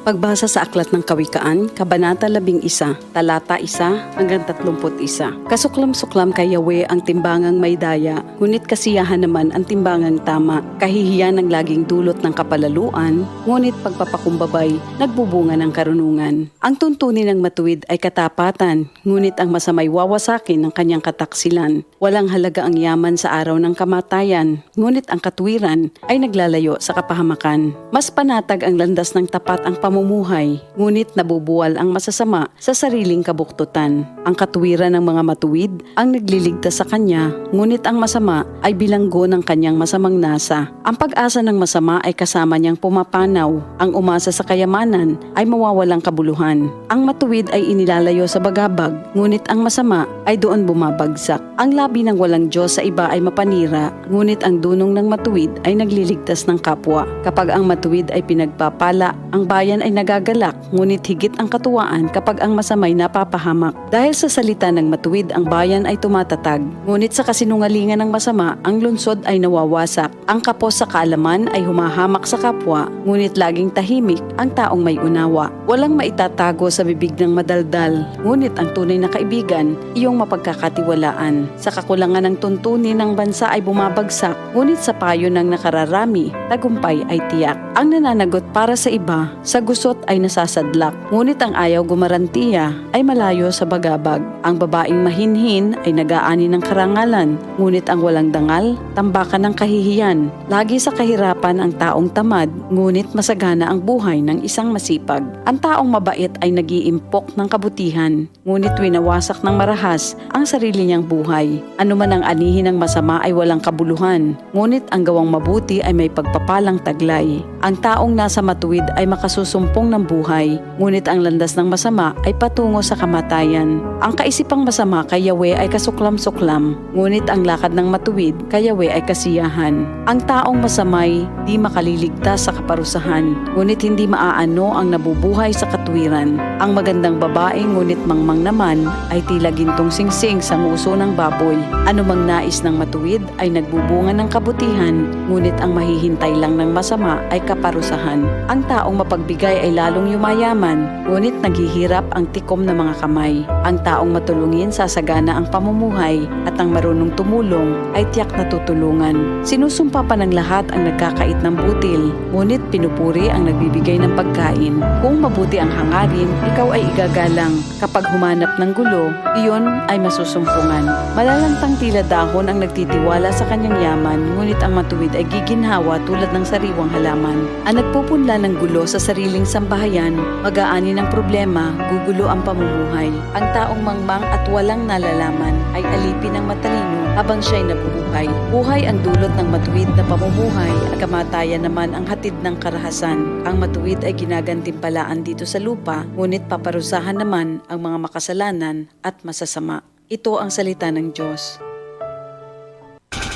Pagbasa sa Aklat ng Kawikaan, Kabanata 11, Talata 1 hanggang 31. Kasuklam-suklam kay Yahweh ang timbangang may daya, ngunit kasiyahan naman ang timbangang tama. Kahihiyan ang laging dulot ng kapalaluan, ngunit pagpapakumbabay, nagbubunga ng karunungan. Ang tuntunin ng matuwid ay katapatan, ngunit ang masamay wawasakin ng kanyang kataksilan. Walang halaga ang yaman sa araw ng kamatayan, ngunit ang katwiran ay naglalayo sa kapahamakan. Mas panatag ang landas ng tapat ang pamumuhay, ngunit nabubuwal ang masasama sa sariling kabuktutan. Ang katwiran ng mga matuwid ang nagliligtas sa kanya, ngunit ang masama ay bilanggo ng kanyang masamang nasa. Ang pag-asa ng masama ay kasama niyang pumapanaw. Ang umasa sa kayamanan ay mawawalang kabuluhan. Ang matuwid ay inilalayo sa bagabag, ngunit ang masama ay doon bumabagsak. Ang labi ng walang Diyos sa iba ay mapanira, ngunit ang dunong ng matuwid ay nagliligtas ng kapwa. Kapag ang matuwid ay pinagpapala, ang bayan ay nagagalak, ngunit higit ang katuwaan kapag ang masamay napapahamak. Dahil sa salita ng matuwid, ang bayan ay tumatatag, ngunit sa kasinungalingan ng masama, ang lungsod ay nawawasak. Ang kapos sa kaalaman ay humahamak sa kapwa, ngunit laging tahimik ang taong may unawa. Walang maitatago sa bibig ng madaldal, ngunit ang tunay na kaibigan, iyong mapagkakatiwalaan. Sa kakulangan ng tuntunin ng bansa ay bumabagsak, ngunit sa payo ng nakararami, tagumpay ay tiyak. Ang nananagot para sa iba, sa gusot ay nasasadlak, ngunit ang ayaw gumarantiya ay malayo sa bagabag. Ang babaeng mahinhin ay nag-aani ng karangalan, ngunit ang walang dangal, tambakan ng kahihiyan. Lagi sa kahirapan ang taong tamad, ngunit masagana ang buhay ng isang masipag. Ang taong mabait ay nag-iimpok ng kabutihan, ngunit winawasak ng marahas ang sarili niyang buhay. Ano man ang anihin ng masama ay walang kabuluhan, ngunit ang gawang mabuti ay may pagpapalang taglay. Ang taong nasa matuwid ay makasusumpong ng buhay, ngunit ang landas ng masama ay patungo sa kamatayan. Ang kaisipang masama kay Yahweh ay kasuklam-suklam, ngunit ang lakad ng matuwid kay Yahweh ay kasiyahan. Ang taong masamay di makaliligtas sa kaparusahan, ngunit hindi maaano ang nabubuhay sa katwiran. Ang magandang babae ngunit mangmang naman ay tila gintong singsing sa nguso ng baboy. Anumang nais ng matuwid ay nagbubunga ng kabutihan, ngunit ang mahihintay lang ng masama ay kaparusahan. Ang taong mapagbigay ay lalong yumayaman, ngunit naghihirap ang tikom ng mga kamay. Ang taong matulungin sasagana ang pamumuhay, at ang marunong tumulong ay tiyak na tutulungan. Sinusumpa pa ng lahat ang nagkakait ng butil, ngunit pinupuri ang nagbibigay ng pagkain. Kung mabuti ang hangarin, ikaw ay igagalang. Kapag humanap ng gulo, iyon ay masusumpungan. Malalantang tila dahon ang nagtitiwala sa kanyang yaman, ngunit ang matuwid ay giginhawa tulad ng sariwang halaman. Ang nagpupunla ng gulo sa sariling sambahayan, mag-aani ng problema, gugulo ang pamumuhay. Ang taong mangmang at walang nalalaman ay alipin ng matalino habang siya'y nabubuhay. Buhay ang dulot ng matuwid na pamumuhay, at kamatayan naman ang hatid ng karahasan. Ang matuwid ay ginagantimpalaan dito sa lupa, ngunit paparusahan naman ang mga makasalanan at masasama. Ito ang salita ng Diyos.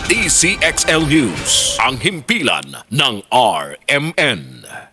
DCXL News, ang himpilan ng RMN.